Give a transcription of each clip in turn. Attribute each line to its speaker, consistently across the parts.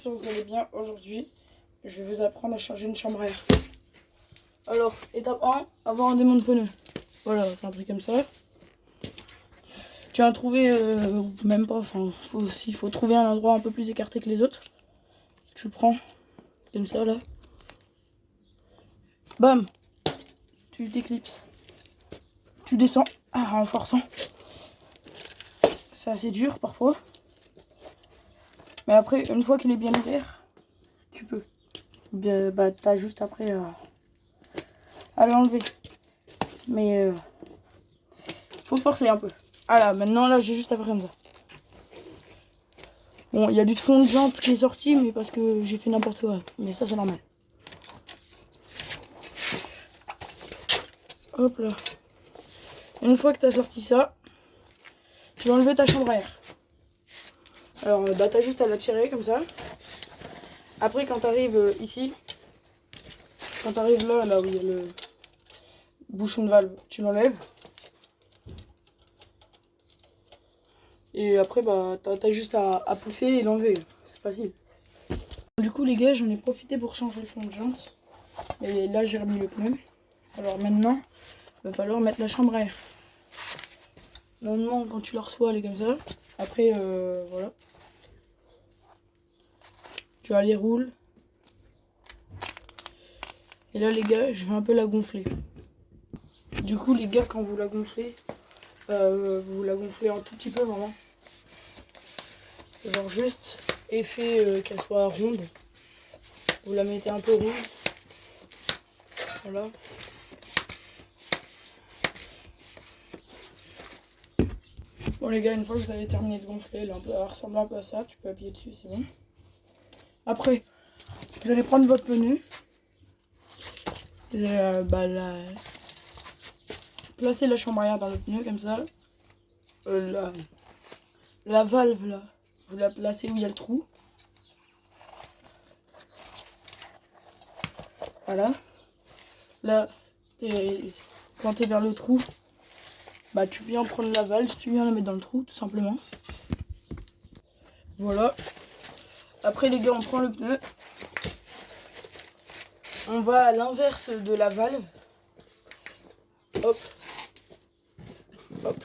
Speaker 1: j'espère que vous allez bien. Aujourd'hui, je vais vous apprendre à charger une chambre à air. Alors, étape 1, avoir un démon de pneu. Voilà, c'est un truc comme ça. Tu vas trouver, même pas, enfin, il faut trouver un endroit un peu plus écarté que les autres. Tu le prends, comme ça, là. Bam! Tu t'éclipses. Tu descends, en forçant. C'est assez dur, parfois. Mais après, une fois qu'il est bien ouvert, tu peux. Bah, t'as juste après à l'enlever. Mais faut forcer un peu. Ah là, maintenant là, j'ai juste à faire comme ça. Bon, il y a du fond de jante qui est sorti, mais parce que j'ai fait n'importe quoi. Mais ça, c'est normal. Hop là. Une fois que t'as sorti ça, tu vas enlever ta chambre à air. Alors, bah, t'as juste à la tirer comme ça. Après, quand t'arrives ici, quand t'arrives là où il y a le bouchon de valve, tu l'enlèves. Et après, bah, t'as juste à pousser et l'enlever. C'est facile. Du coup, les gars, j'en ai profité pour changer le fond de jante. Et là, j'ai remis le pneu. Alors maintenant, il va falloir mettre la chambre à air. Normalement, quand tu la reçois, elle est comme ça. Après, voilà. Tu la déroules. Et là, les gars, je vais un peu la gonfler. Du coup, les gars, quand vous la gonflez un tout petit peu, vraiment. Genre juste effet qu'elle soit ronde. Vous la mettez un peu ronde. Voilà. Bon les gars, une fois que vous avez terminé de gonfler, elle ressemble un peu à ça, tu peux appuyer dessus, c'est bon. Après, vous allez prendre votre pneu. Vous allez placer la chambre à air dans le pneu comme ça. La valve là, vous la placez où il y a le trou. Voilà. Là, quand t'es vers le trou, bah tu viens prendre la valve, tu viens la mettre dans le trou tout simplement. Voilà. Après les gars, on prend le pneu. On va à l'inverse de la valve. Hop. Hop.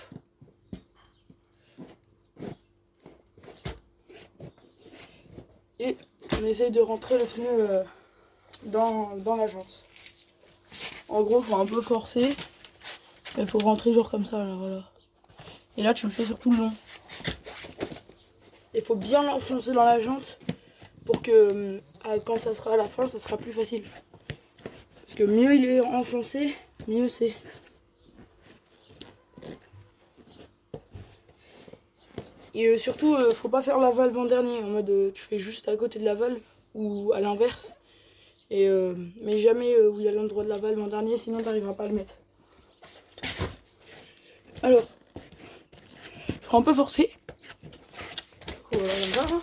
Speaker 1: Et on essaye de rentrer le pneu dans la jante. En gros, faut un peu forcer. Il faut rentrer genre comme ça, là, voilà. Et là, tu le fais sur tout le long. Il faut bien l'enfoncer dans la jante pour que quand ça sera à la fin, ça sera plus facile. Parce que mieux il est enfoncé, mieux c'est. Et surtout, faut pas faire la valve en dernier, en mode tu fais juste à côté de la valve ou à l'inverse. Mais jamais où il y a l'endroit de la valve en dernier, sinon tu n'arriveras pas à le mettre. Alors, faut un peu forcer. Voilà, comme ça.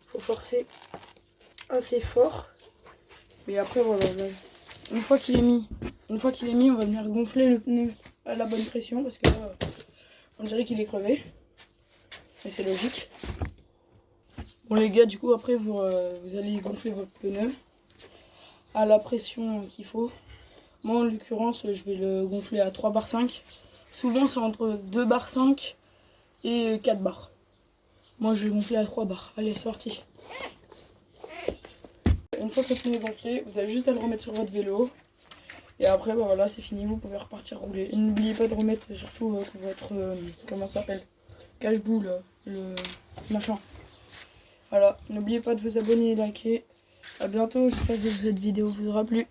Speaker 1: Faut forcer assez fort. Mais après, voilà. Une fois qu'il est mis, on va venir gonfler le pneu à la bonne pression parce que là, on dirait qu'il est crevé. Mais c'est logique. Bon les gars, du coup après vous allez gonfler votre pneu à la pression qu'il faut. Moi en l'occurrence, je vais le gonfler à 3 bar 5. Souvent c'est entre 2 bar 5 et 4 bars. Moi je vais gonfler à 3 bars. Allez, c'est parti. Une fois que le pneu est gonflé, vous avez juste à le remettre sur votre vélo. Et après, bah voilà, c'est fini, vous pouvez repartir rouler. Et n'oubliez pas de remettre surtout votre, comment ça s'appelle, cache-boule, le machin. Voilà, n'oubliez pas de vous abonner et liker. A bientôt, j'espère que cette vidéo vous aura plu.